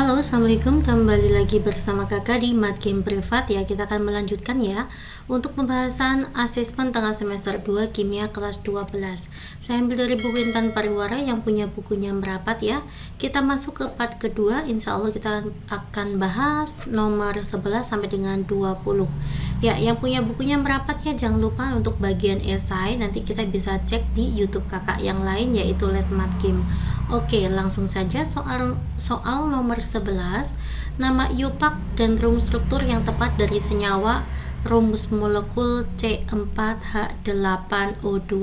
Halo, assalamualaikum. Kembali lagi bersama kakak di Matgame Privat ya. Kita akan melanjutkan ya untuk pembahasan asesmen tengah semester 2 kimia kelas 12. Saya ambil dari buku Intan Pariwara yang punya bukunya merapat ya. Kita masuk ke part kedua. Insya Allah kita akan bahas nomor 11 sampai dengan 20 ya. Yang punya bukunya merapat ya, jangan lupa untuk bagian esai nanti kita bisa cek di YouTube kakak yang lain, yaitu Let Matgame. Oke, langsung saja soal nomor 11, nama IUPAC dan rumus struktur yang tepat dari senyawa rumus molekul C4H8O2.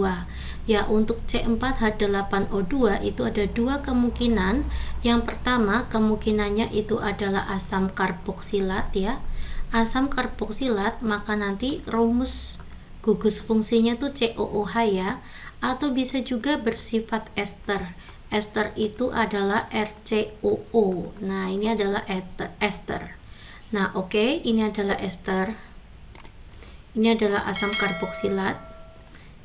Ya, untuk C4H8O2 itu ada dua kemungkinan. Yang pertama, kemungkinannya itu adalah asam karboksilat ya. Asam karboksilat, maka nanti rumus gugus fungsinya tuh COOH ya, atau bisa juga bersifat ester. Ester itu adalah RCOO. Nah, ini adalah ester. Nah, oke, ini adalah ester. Ini adalah asam karboksilat.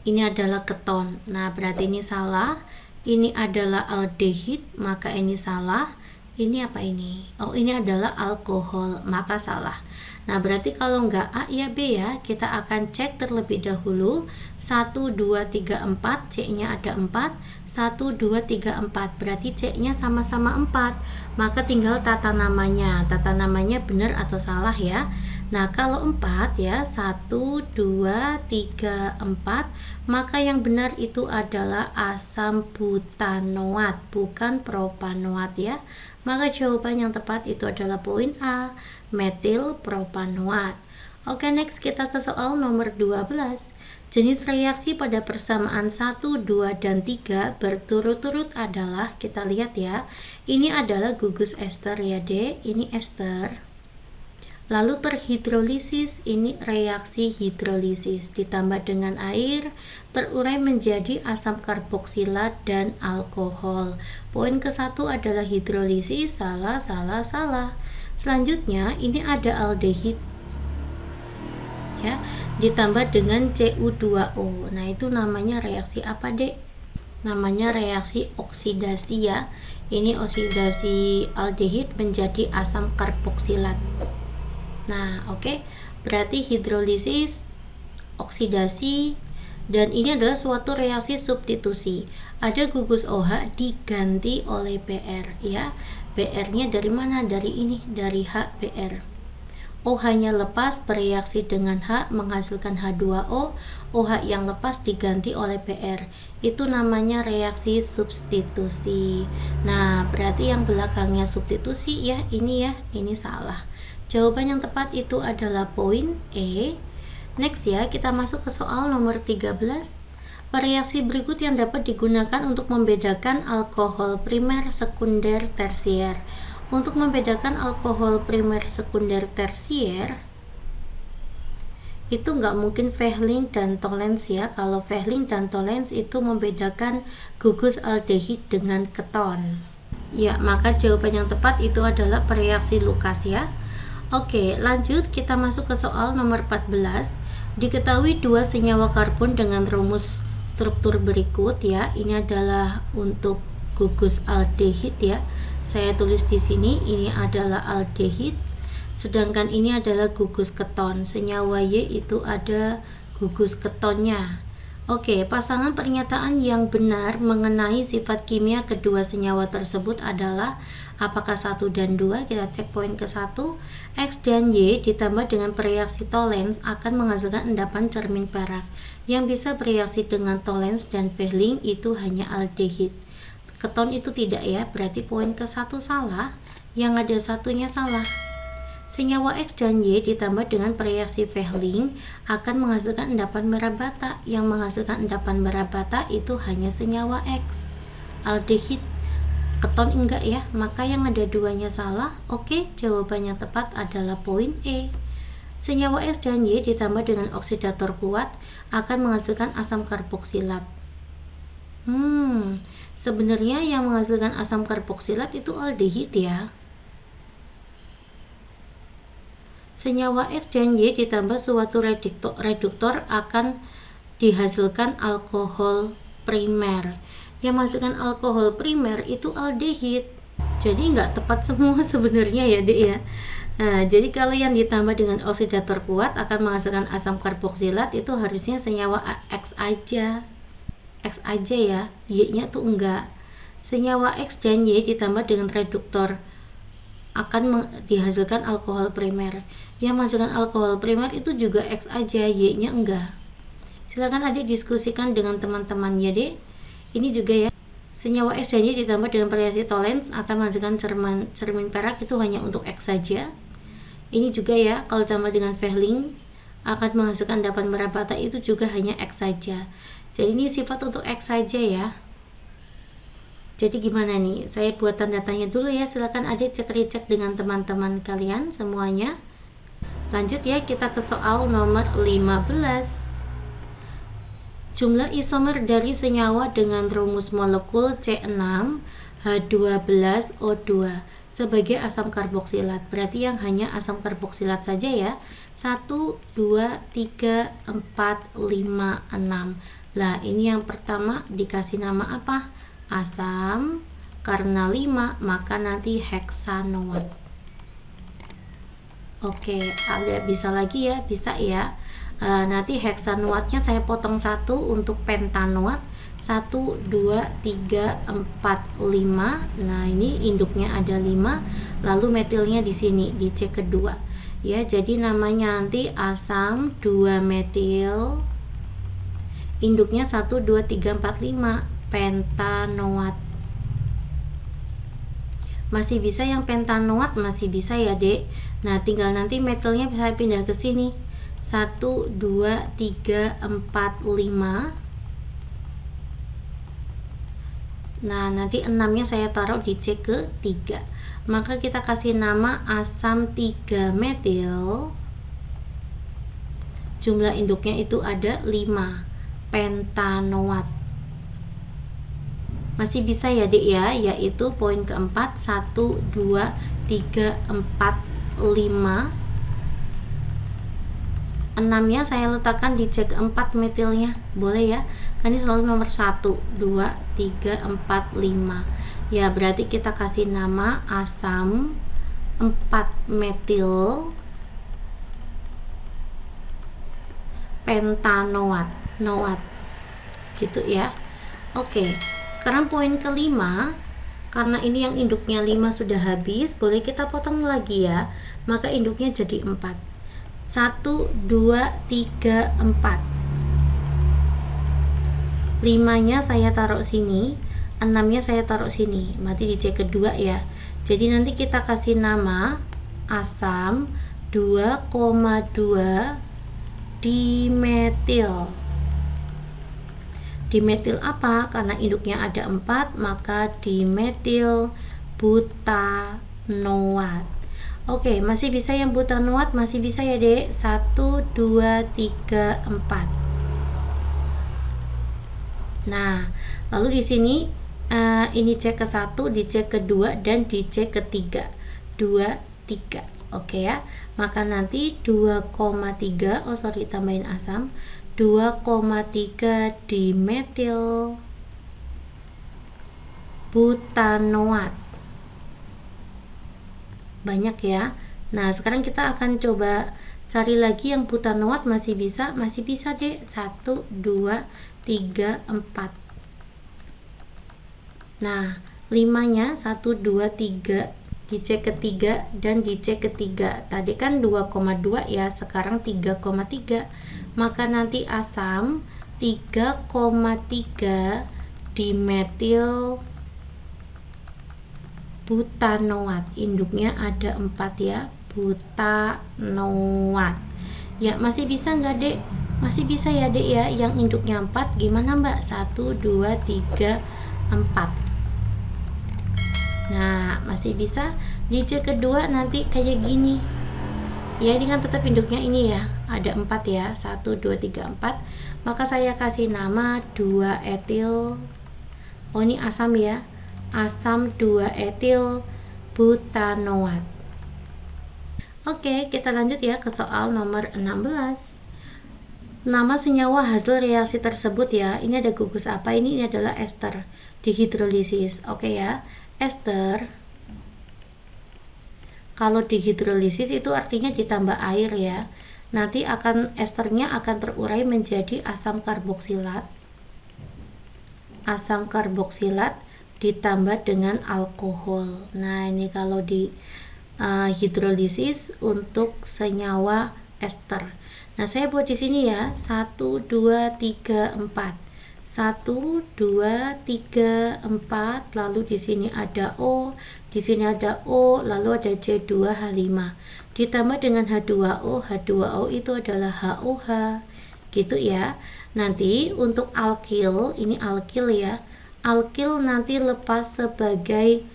Ini adalah keton. Nah, berarti ini salah. Ini adalah aldehid, maka ini salah. Ini apa ini? Oh, ini adalah alkohol, maka salah. Nah, berarti kalau enggak A ya B ya. Kita akan cek terlebih dahulu. 1, 2, 3, 4. C-nya ada 4. 1, 2, 3, 4, berarti C-nya sama-sama 4, maka tinggal tata namanya benar atau salah ya. Nah, kalau 4 ya, 1, 2, 3, 4, maka yang benar itu adalah asam butanoat, bukan propanoat ya. Maka jawaban yang tepat itu adalah poin A, metil propanoat. Oke, next kita ke soal nomor 12. Jenis reaksi pada persamaan 1, 2, dan 3 berturut-turut adalah, kita lihat ya, ini adalah gugus ester ya D, ini ester. Lalu terhidrolisis, ini reaksi hidrolisis, ditambah dengan air, terurai menjadi asam karboksilat dan alkohol. Poin ke-1 adalah hidrolisis, salah. Selanjutnya, ini ada aldehid ya, ditambah dengan Cu2O. Nah, itu namanya reaksi apa, Dek? Namanya reaksi oksidasi ya. Ini oksidasi aldehid menjadi asam karboksilat. Nah, oke. Berarti hidrolisis, oksidasi, dan ini adalah suatu reaksi substitusi. Ada gugus OH diganti oleh Br ya. Br-nya dari mana? Dari ini, dari HBr. OH-nya lepas bereaksi dengan H menghasilkan H2O. OH yang lepas diganti oleh Br. Itu namanya reaksi substitusi. Nah, berarti yang belakangnya substitusi ya, ini salah. Jawaban yang tepat itu adalah poin E. Next ya, kita masuk ke soal nomor 13. Reaksi berikut yang dapat digunakan untuk membedakan alkohol primer, sekunder, tersier. Untuk membedakan alkohol primer, sekunder, tersier itu nggak mungkin Fehling dan Tollens ya. Kalau Fehling dan Tollens itu membedakan gugus aldehid dengan keton ya, maka jawaban yang tepat itu adalah reaksi Lucas ya. Oke, lanjut kita masuk ke soal nomor 14. Diketahui dua senyawa karbon dengan rumus struktur berikut ya. Ini adalah untuk gugus aldehid ya. Saya tulis di sini, ini adalah aldehid, sedangkan ini adalah gugus keton. Senyawa Y itu ada gugus ketonnya. Oke, pasangan pernyataan yang benar mengenai sifat kimia kedua senyawa tersebut adalah apakah 1 dan 2? Kita cek poin ke-1. X dan Y ditambah dengan bereaksi Tollens akan menghasilkan endapan cermin perak. Yang bisa bereaksi dengan Tollens dan Fehling itu hanya aldehid. Keton itu tidak ya, berarti poin ke-1 salah, yang ada satunya salah. Senyawa X dan Y ditambah dengan bereaksi Fehling akan menghasilkan endapan merah bata. Yang menghasilkan endapan merah bata itu hanya senyawa X, aldehid. Keton enggak ya, maka yang ada duanya salah. Oke, jawaban yang tepat adalah poin E. Senyawa X dan Y ditambah dengan oksidator kuat akan menghasilkan asam karboksilat. Sebenarnya yang menghasilkan asam karboksilat itu aldehid ya. Senyawa X dan Y ditambah suatu reduktor akan dihasilkan alkohol primer. Yang menghasilkan alkohol primer itu aldehid. Jadi nggak tepat semua sebenarnya ya Dek ya. Nah, jadi kalau yang ditambah dengan oksidator kuat akan menghasilkan asam karboksilat itu harusnya senyawa X aja. X aja ya, Y-nya tuh enggak. Senyawa X dan Y ditambah dengan reduktor akan dihasilkan alkohol primer. Yang menghasilkan alkohol primer itu juga X aja, Y-nya enggak. Silakan adik diskusikan dengan teman-teman ya Dek. Ini juga ya, senyawa X dan Y ditambah dengan variasi tolens akan menghasilkan cermin perak itu hanya untuk X saja. Ini juga ya, kalau ditambah dengan Fehling akan menghasilkan endapan merah bata itu juga hanya X saja. Jadi ini sifat untuk X saja ya. Jadi gimana nih? Saya buat tanda tanya dulu ya. Silakan adik cek-recek dengan teman-teman kalian semuanya. Lanjut ya, kita ke soal nomor 15. Jumlah isomer dari senyawa dengan rumus molekul C6H12O2 sebagai asam karboksilat. Berarti yang hanya asam karboksilat saja ya. 1, 2, 3, 4, 5, 6. Lah, ini yang pertama dikasih nama apa? Asam. Karena 5, maka nanti heksanoat. Oke, agak bisa lagi ya, bisa ya. Nanti heksanoatnya saya potong 1 untuk pentanoat. 1, 2, 3, 4, 5. Nah, ini induknya ada 5. Lalu metilnya di sini, di C kedua. Ya, jadi namanya nanti asam 2 metil. Induknya 1, 2, 3, 4, 5. Pentanoat. Masih bisa yang pentanoat, masih bisa ya Dek. Nah, tinggal nanti metilnya bisa pindah ke sini. 1, 2, 3, 4, 5. Nah, nanti 6-nya saya taruh di C ke 3. Maka kita kasih nama asam 3 metil. Jumlah induknya itu ada 5. Pentanoat. Masih bisa ya Dek ya, yaitu poin keempat 1, 2, 3, 4, 5. 6-nya saya letakkan di C keempat metilnya. Boleh ya. Kan ini selalu nomor 1, 2, 3, 4, 5. Ya, berarti kita kasih nama asam 4 metil pentanoat. Gitu ya. Oke. Sekarang poin kelima, karena ini yang induknya 5 sudah habis, boleh kita potong lagi ya. Maka induknya jadi 4. 1, 2, 3, 4. 5-nya saya taruh sini, 6-nya saya taruh sini. Berarti di C kedua ya. Jadi nanti kita kasih nama asam 2,2 dimetil. Dimetil apa? Karena induknya ada 4, maka dimetil butanoat. Oke, masih bisa yang butanoat, masih bisa ya Dek. 1, 2, 3, 4. Nah, lalu di sini ini C ke 1, di C kedua, dan di C ketiga. 2, 3. Oke ya. Maka nanti 2,3, tambahin asam. 2,3 dimetil butanoat. Banyak ya. Nah, sekarang kita akan coba cari lagi yang butanoat. Masih bisa Dek. 1, 2, 3, 4. Nah, 5-nya 1, 2, 3 di C ketiga dan di C ketiga. Tadi kan 2,2 ya, sekarang 3,3. Maka nanti asam 3,3 dimetil butanoat. Induknya ada 4 ya, butanoat. Ya, masih bisa nggak Dek? Masih bisa ya Dek ya, yang induknya 4. Gimana Mbak? 1, 2, 3, 4. Nah, masih bisa. Di C kedua nanti kayak gini. Ya, ini kan tetap induknya ini ya, ada 4 ya, 1, 2, 3, 4. Maka saya kasih nama 2 etil. Oh, ini asam ya, asam 2 etil butanoat. Oke, kita lanjut ya ke soal nomor 16. Nama senyawa hasil reaksi tersebut ya, ini ada gugus apa? Ini adalah ester dihidrolisis. Oke ya, ester Kalau dihidrolisis itu artinya ditambah air ya. Nanti esternya akan terurai menjadi asam karboksilat. Asam karboksilat ditambah dengan alkohol. Nah, ini kalau di hidrolisis untuk senyawa ester. Nah, saya buat di sini ya, 1 2 3 4. 1 2 3 4, lalu di sini ada O, di sini ada O, lalu ada C2H5. Ditambah dengan H2O, H2O itu adalah HOH. Gitu ya. Nanti untuk alkil, ini alkil ya. Alkil nanti lepas sebagai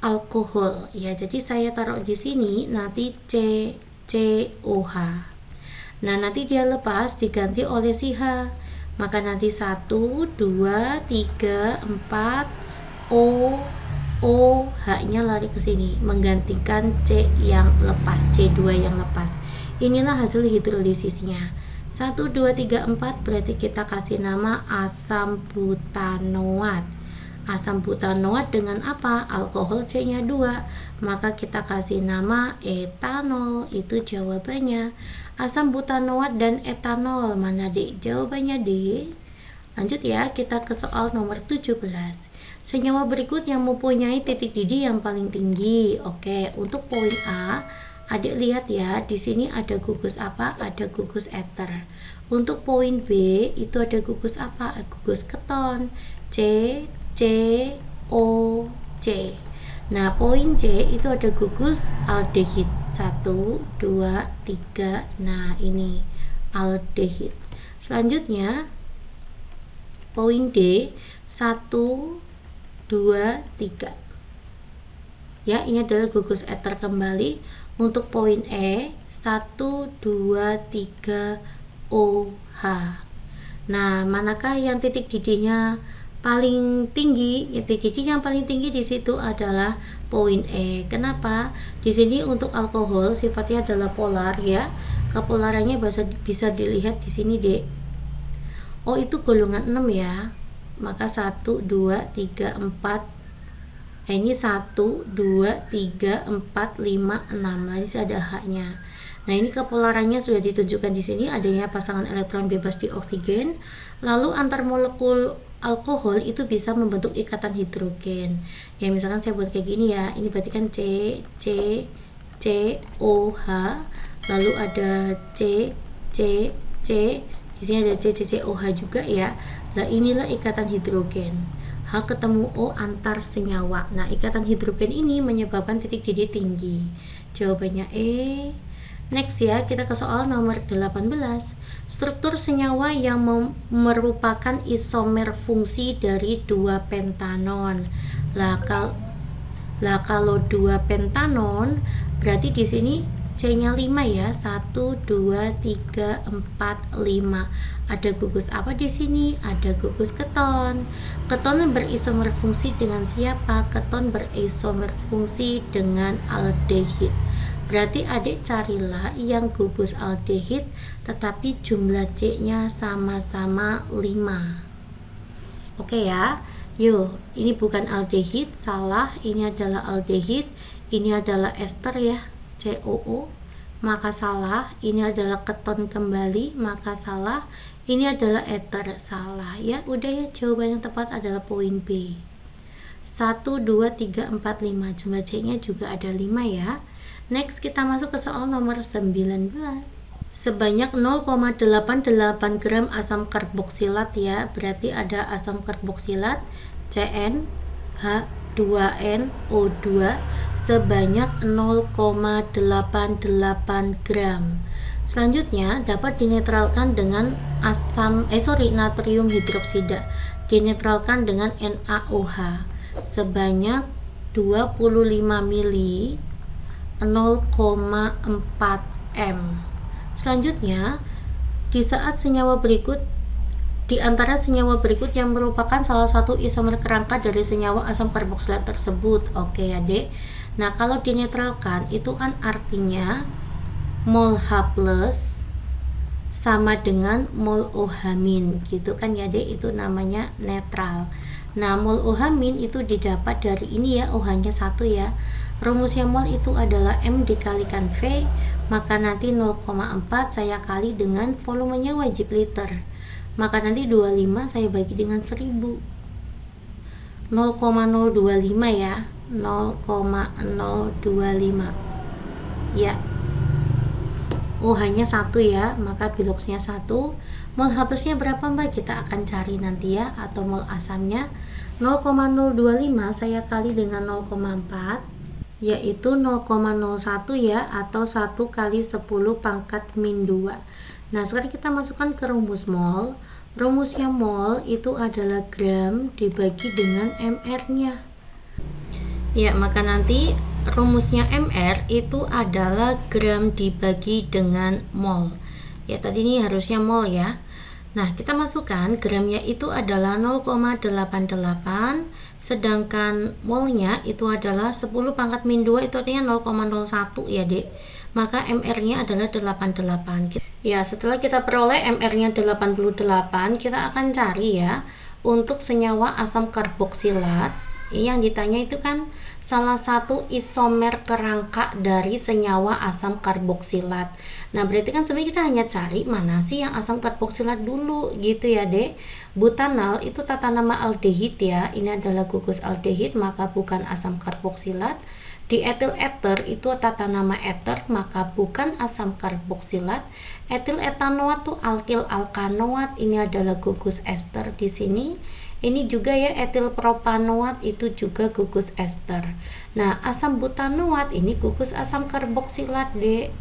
alkohol ya. Jadi saya taruh di sini nanti COH. Nah, nanti dia lepas diganti oleh si H. Maka nanti 1 2 3 4 O H-nya lari ke sini menggantikan C yang lepas, C2 yang lepas. Inilah hasil hidrolisisnya. 1 2 3 4 berarti kita kasih nama asam butanoat. Asam butanoat dengan apa? Alkohol C-nya 2. Maka kita kasih nama etanol. Itu jawabannya. Asam butanoat dan etanol. Mana D? Jawabannya D. Lanjut ya, kita ke soal nomor 17. Senyawa berikut yang mempunyai titik didih yang paling tinggi. Oke, untuk poin A, adik lihat ya, di sini ada gugus apa? Ada gugus eter. Untuk poin B, itu ada gugus apa? Gugus keton. COC. Nah, poin C itu ada gugus aldehid. 1 2 3. Nah, ini aldehid. Selanjutnya poin D 1 2 3. Ya, ini adalah gugus eter kembali. Untuk poin E 1 2 3 OH. Nah, manakah yang titik didihnya paling tinggi? Ya, titik didih yang paling tinggi di situ adalah poin E. Kenapa? Di sini untuk alkohol sifatnya adalah polar ya. Kepolarannya bisa dilihat di sini D. O itu golongan 6 ya. Maka 1 2 3 4. Ini 1 2 3 4 5 6. Nah, ini ada H-nya. Nah, ini kepolarannya sudah ditunjukkan di sini, adanya pasangan elektron bebas di oksigen. Lalu antar molekul alkohol itu bisa membentuk ikatan hidrogen. Ya, misalkan saya buat kayak gini ya. Ini berarti kan COH, lalu ada C. Di sini ada COH juga ya. Nah, inilah ikatan hidrogen. H ketemu O antar senyawa. Nah, ikatan hidrogen ini menyebabkan titik didih tinggi. Jawabannya E. Next ya, kita ke soal nomor 18. Struktur senyawa yang merupakan isomer fungsi dari 2 pentanon. Lah kalau 2 pentanon berarti di sini C-nya 5 ya. 1 2 3 4 5. Ada gugus apa di sini? Ada gugus keton. Keton berisomer fungsi dengan siapa? Keton berisomer fungsi dengan aldehid. Berarti adik carilah yang gugus aldehid tetapi jumlah C-nya sama-sama 5. Oke ya. Yuk, ini bukan aldehid, salah. Ini adalah aldehid, ini adalah ester ya, COO. Maka salah. Ini adalah keton kembali, maka salah. Ini adalah eter, salah ya. Udah ya, jawaban yang tepat adalah poin B. 1 2 3 4 5. Jumlah C-nya juga ada 5 ya. Next, kita masuk ke soal nomor 19. Sebanyak 0,88 gram asam karboksilat ya. Berarti ada asam karboksilat CnH2nO2 sebanyak 0,88 gram. Selanjutnya dapat dinetralkan dengan natrium hidroksida. Dinetralkan dengan NaOH sebanyak 25 mili 0,4 m. Selanjutnya, di antara senyawa berikut yang merupakan salah satu isomer kerangka dari senyawa asam karboksilat tersebut. Oke ya, Dek. Nah, kalau dinetralkan itu kan artinya mol H+ sama dengan mol OH-, gitu kan ya, Dek. Itu namanya netral. Nah, mol OH- itu didapat dari ini ya, OH-nya 1 ya. Rumusnya mol itu adalah M dikalikan V, maka nanti 0,4 saya kali dengan volumenya wajib liter. Maka nanti 25 saya bagi dengan 1000. 0,025 ya. 0,025. Ya. Oh, hanya 1 ya, maka biloxnya 1. Mol H+-nya berapa Mbak? Kita akan cari nanti ya, atau mol asamnya 0,025 saya kali dengan 0,4 yaitu 0,01 ya, atau 1 kali 10 pangkat min 2. Nah, sekarang kita masukkan ke rumus mol. Rumusnya mol itu adalah gram dibagi dengan mR-nya. Ya, maka nanti rumusnya mR itu adalah gram dibagi dengan mol. Ya, tadi ini harusnya mol ya. Nah, kita masukkan gramnya itu adalah 0,88, sedangkan molnya itu adalah 10 pangkat min 2, itu artinya 0,01 ya Dek. Maka mR-nya adalah 88. Ya, setelah kita peroleh mR-nya 88, kita akan cari ya untuk senyawa asam karboksilat. Yang ditanya itu kan salah satu isomer kerangka dari senyawa asam karboksilat. Nah, berarti kan sebenarnya kita hanya cari mana sih yang asam karboksilat dulu gitu ya Dek. Butanal itu tata nama aldehid ya, ini adalah gugus aldehid, maka bukan asam karboksilat. Dietil eter itu tata nama eter, maka bukan asam karboksilat. Etil etanoat tuh alkil alkanoat, ini adalah gugus ester di sini. Ini juga ya etil propanoat, itu juga gugus ester. Nah, asam butanoat ini gugus asam karboksilat Dek.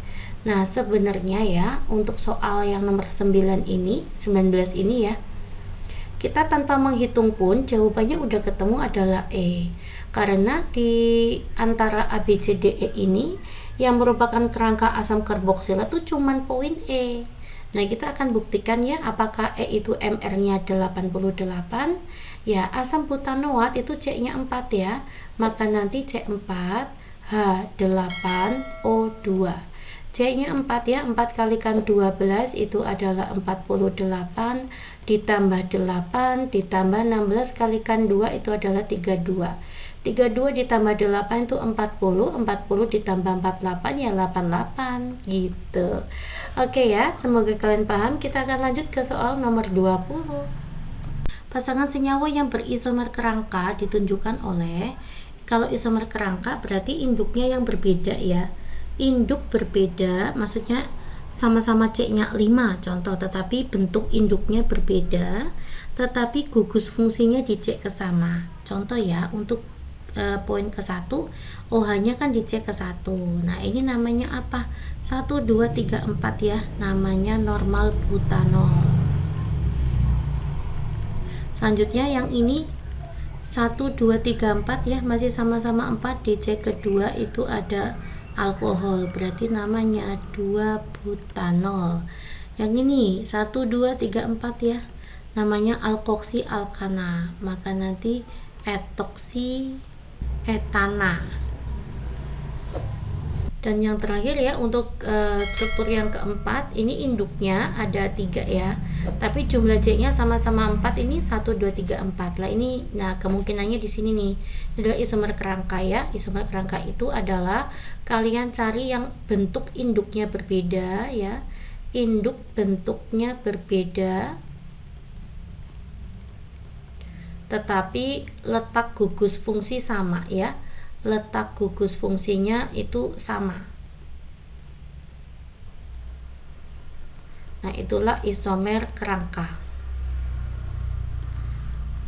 Nah, sebenarnya ya untuk soal yang nomor 19 ini ya, kita tanpa menghitung pun jawabannya udah ketemu adalah E. Karena di antara A, B, C, D, E ini yang merupakan kerangka asam karboksilat itu cuman poin E. Nah, kita akan buktikan ya apakah E itu mR-nya 88. Ya, asam butanoat itu C-nya 4 ya. Maka nanti C4 H8O2. C-nya 4 ya, 4 kalikan 12 itu adalah 48, ditambah 8, ditambah 16 kalikan 2 itu adalah 32. 32 ditambah 8 itu 40, 40 ditambah 48 ya 88 gitu. Oke ya, semoga kalian paham. Kita akan lanjut ke soal nomor 20. Pasangan senyawa yang berisomer kerangka ditunjukkan oleh, kalau isomer kerangka berarti induknya yang berbeda ya. Induk berbeda, maksudnya sama-sama C-nya 5 contoh, tetapi bentuk induknya berbeda, tetapi gugus fungsinya di C ke sama. Contoh ya, untuk poin ke-1, OH-nya kan di C ke 1. Nah, ini namanya apa? 1, 2, 3, 4 ya, namanya normal butanol. Selanjutnya yang ini 1, 2, 3, 4 ya, masih sama-sama 4, di C kedua itu ada alkohol, berarti namanya 2 butanol. Yang ini 1, 2, 3, 4 ya, namanya alkoksi alkana, maka nanti etoksi etana. Dan yang terakhir ya, untuk struktur yang keempat, ini induknya ada 3 ya, tapi jumlah C-nya sama-sama 4, ini 1, 2, 3, 4 lah ini. Nah, kemungkinannya di sini nih, ini adalah isomer kerangka ya. Isomer kerangka itu adalah kalian cari yang bentuk induknya berbeda ya, induk bentuknya berbeda, tetapi letak gugus fungsi sama ya, letak gugus fungsinya itu sama. Nah, itulah isomer kerangka.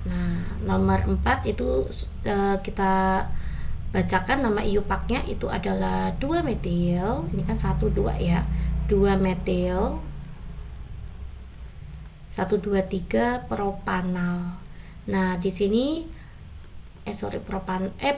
Nah, nomor 4 itu kita bacakan nama IUPAC-nya itu adalah 2 metil, ini kan 1, 2 ya, 2 metil 1, 2, 3 propanal. Nah, di sini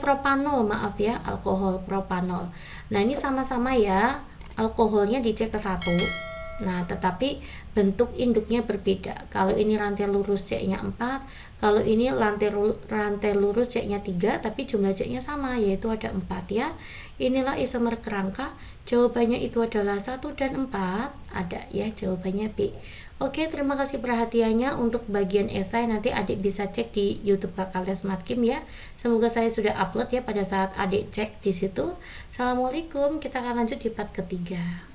propanol, maaf ya, alkohol propanol. Nah, ini sama-sama ya, alkoholnya di C ke 1. Nah, tetapi bentuk induknya berbeda. Kalau ini rantai lurus C-nya 4, kalau ini rantai lurus C-nya 3, tapi jumlah C-nya sama, yaitu ada 4 ya. Inilah isomer kerangka. Jawabannya itu adalah 1 dan 4. Ada ya, jawabannya B. Oke, terima kasih perhatiannya. Untuk bagian esai nanti adik bisa cek di YouTube Kakak Smart Kim ya. Semoga saya sudah upload ya pada saat adik cek di situ. Assalamualaikum, kita akan lanjut di part ketiga.